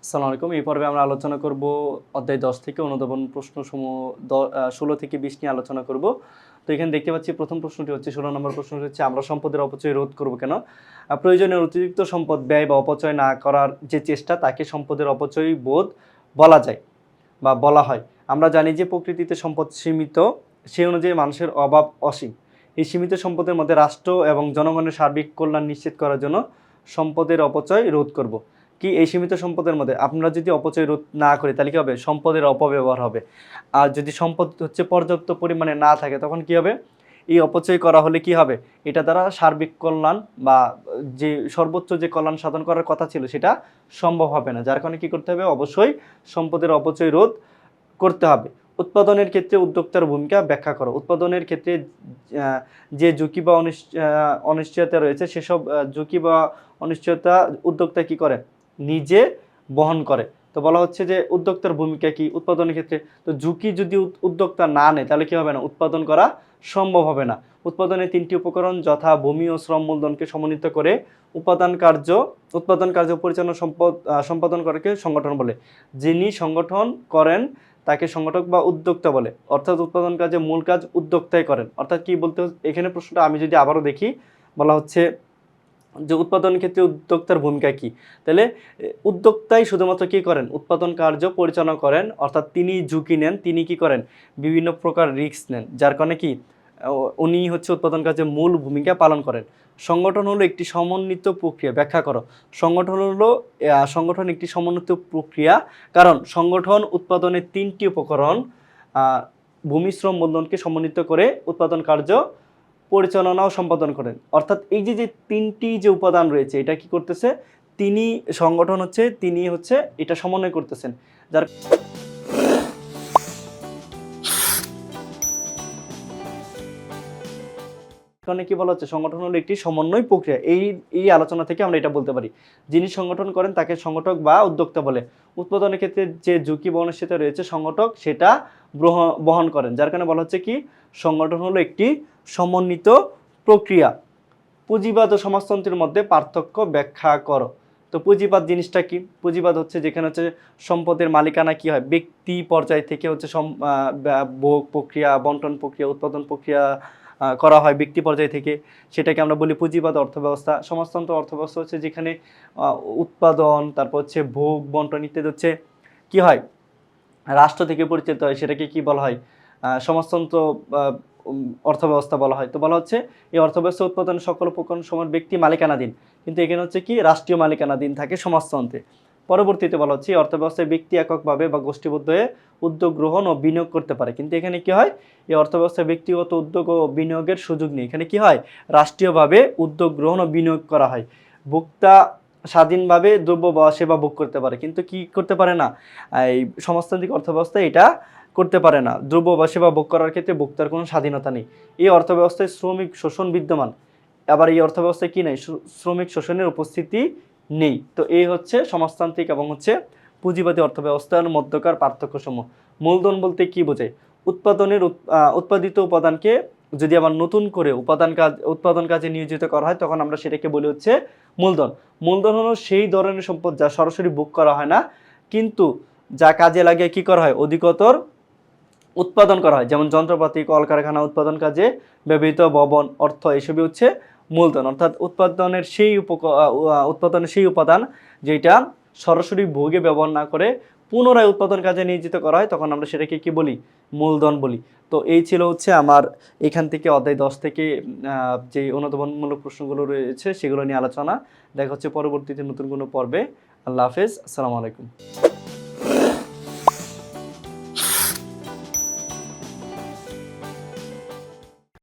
আসসালামু আলাইকুম। এই পর্বে আমরা আলোচনা করব অধ্যায় ১০ থেকে অনুধাবন প্রশ্নসমূহ ১৬ থেকে ২০ নিয়ে আলোচনা করব। তো এখানে দেখতে পাচ্ছি প্রথম প্রশ্নটি হচ্ছে ১৬ নম্বর প্রশ্নটি হচ্ছে আমরা সম্পদের অপচয় রোধ করব কেন? প্রয়োজনীয় অতিরিক্ত সম্পদ ব্যয় বা অপচয় না করার যে চেষ্টা তাকে সম্পদের অপচয় বোধ বলা যায় বা বলা হয়। আমরা জানি যে প্রকৃতিতে সম্পদ সীমিত, সেই অনুযায়ী মানুষের অভাব অসীম। এই সীমিত সম্পদের মধ্যে রাষ্ট্র এবং জনগণের সার্বিক কল্যাণ নিশ্চিত করার জন্য সম্পদের অপচয় রোধ করব। কি এই সীমিত সম্পদের মধ্যে আমরা যদি অপচয় রোধ না করি তাহলে কি হবে? সম্পদের অপব্যবহার হবে। আর যদি সম্পদ হচ্ছে পর্যাপ্ত পরিমাণে না থাকে তখন কি হবে? এই অপচয় করা হলে কি হবে? এটা দ্বারা সার্বিক কল্যাণ বা যে সর্বোচ্চ যে কল্যাণ সাধন করার কথা ছিল সেটা সম্ভব হবে না। যার কারণে কি করতে হবে? অবশ্যই সম্পদের অপচয় রোধ করতে হবে। উৎপাদনের ক্ষেত্রে উদ্যোক্তার ভূমিকা ব্যাখ্যা করো। উৎপাদনের ক্ষেত্রে যে ঝুঁকি বা অনিশ্চয়তা রয়েছে সেসব ঝুঁকি বা অনিশ্চয়তা উদ্যোক্তা কি করে? নিজে বহন করে। তো বলা হচ্ছে যে উদ্যোক্তার ভূমিকা কি উৎপাদনের ক্ষেত্রে? তো ঝুঁকি যদি উদ্যোক্তা না নেয় তাহলে কি হবে না? উৎপাদন করা সম্ভব হবে না। উৎপাদনের ৩টি উপকরণ যথা ভূমি ও শ্রম মূলধনকে সমন্বিত করে উৎপাদন কার্য পরিচালনা সম্পাদন করাকে সংগঠন বলে। যিনি সংগঠন করেন তাকে সংগঠক বা উদ্যোক্তা বলে। অর্থাৎ উৎপাদন কাজে মূল কাজ উদ্যোক্তাই করেন। অর্থাৎ কি বলতে এখানে প্রশ্নটা আমি যদি আবারও দেখি, বলা হচ্ছে যে উৎপাদনের ক্ষেত্রে উদ্যোক্তার ভূমিকা কি? তাহলে উদ্যোক্তাই শুধুমাত্র কি করেন? উৎপাদন কার্য পরিচালনা করেন। অর্থাৎ তিনি ঝুঁকি নেন, তিনি কি করেন? বিভিন্ন প্রকার রিস্ক নেন। যার কারণে কি উনি হচ্ছে উৎপাদন কাজে মূল ভূমিকা পালন করেন। সংগঠন হলো একটি সমন্বিত প্রক্রিয়া। ব্যাখ্যা করো। সংগঠন একটি সমন্বিত প্রক্রিয়া কারণ সংগঠন উৎপাদনের ৩টি উপকরণ ভূমি, শ্রম, মূলধনকে সমন্বিত করে উৎপাদন কার্য পরিচালনা ও সম্পাদন করেন। অর্থাৎ এই যে ৩টি যে উপাদান রয়েছে এটা কি করতেছে? তিনি হচ্ছে এটা সমন্বয় করতেছেন। যার কারণে কি বলা হচ্ছে? সংগঠন হলো একটি সমন্বয় প্রক্রিয়া। এই আলোচনা থেকে আমরা এটা বলতে পারি। যিনি সংগঠন করেন তাকে সংগঠক বা উদ্যোক্তা বলে। উৎপাদনের ক্ষেত্রে যে ঝুঁকি বহনের সাথে রয়েছে সংগঠক সেটা বহন করেন। যার কারণে বলা হচ্ছে কি? সংগঠন হলো একটি সমন্বিত প্রক্রিয়া। পুঁজিবাদ ও সমাজতন্ত্রের মধ্যে পার্থক্য ব্যাখ্যা করো। তো পুঁজিবাদ জিনিসটা কি? পুঁজিবাদ হচ্ছে যেখানে হচ্ছে সম্পদের মালিকানা কি হয়? ব্যক্তি পর্যায় থেকে হচ্ছে ভোগ প্রক্রিয়া, বন্টন প্রক্রিয়া, উৎপাদন প্রক্রিয়া করা হয় ব্যক্তি পর্যায় থেকে। সেটাকে আমরা বলি পুঁজিবাদ অর্থব্যবস্থা। সমাজতন্ত্র অর্থব্যবস্থা হচ্ছে যেখানে উৎপাদন, তারপর হচ্ছে ভোগ, বন্টন ইত্যাদি হচ্ছে কি হয়? রাষ্ট্র থেকে পরিচালিত হয়। সেটাকে কি বলা হয়? সমাজতন্ত্র অর্থব্যবস্থা বলা হয়। তো বলা হচ্ছে এই অর্থব্যবস্থা উৎপাদনের সকল উপকরণ সমান ব্যক্তি মালিকানাধীন, কিন্তু এখানে হচ্ছে কি? রাষ্ট্রীয় মালিকানাধীন থাকে সমাজতন্ত্রে। পরবর্তীতে বলা হচ্ছে এই অর্থব্যবস্থায় ব্যক্তি এককভাবে বা গোষ্ঠীবদ্ধ হয়ে উদ্যোগ গ্রহণ ও বিনিয়োগ করতে পারে, কিন্তু এখানে কি হয়? এই অর্থব্যবস্থায় ব্যক্তিগত উদ্যোগ ও বিনিয়োগের সুযোগ নেই। এখানে কি হয়? রাষ্ট্রীয়ভাবে উদ্যোগ গ্রহণ ও বিনিয়োগ করা হয়। ভোক্তা স্বাধীনভাবে দ্রব্য বা সেবা ভোগ করতে পারে, কিন্তু কি করতে পারে না? এই সমাজতান্ত্রিক অর্থব্যবস্থা এটা করতে পারে না। দ্রব্য বা সেবা ভোগ করার ক্ষেত্রে ভোক্তার কোনো স্বাধীনতা নেই। এই অর্থব্যবস্থায় শ্রমিক শোষণ বিদ্যমান। আবার এই অর্থব্যবস্থায় কি নেই? শ্রমিক শোষণের উপস্থিতি নেই। তো এই হচ্ছে সমাজতান্ত্রিক এবং হচ্ছে পুঁজিবাদী অর্থব্যবস্থার মধ্যকার পার্থক্যসমূহ। মূলধন বলতে কি বোঝায়? উৎপাদিত উপাদানকে যদি আবার নতুন করে উৎপাদন কাজে নিয়োজিত করা হয় তখন আমরা সেটাকে বলি হচ্ছে মূলধন। মূলধন হলো সেই ধরনের সম্পদ যা সরাসরি ভোগ করা হয় না, কিন্তু যা কাজে লাগে কি করা হয়? অধিকতর উৎপাদন করা হয়। যেমন যন্ত্রপাতি, কলকারখানা উৎপাদন কাজে ব্যবহৃত ভবন, অর্থ এসবই হচ্ছে মূলধন। অর্থাৎ উৎপাদনের সেই উপাদান যেটা সরাসরি ভোগে ব্যবহার না করে পুনরায় উৎপাদন কাজে নিয়োজিত করা হয় তখন আমরা সেটাকে কি বলি? মূলধন বলি। তো এই ছিল হচ্ছে আমার এখান থেকে অধ্যায় ১০ থেকে যে অনুধাবনমূলক প্রশ্নগুলো রয়েছে সেগুলো নিয়ে আলোচনা। দেখা হচ্ছে পরবর্তীতে নতুন কোনো পর্বে। আল্লাহ হাফেজ। আসসালামু আলাইকুম।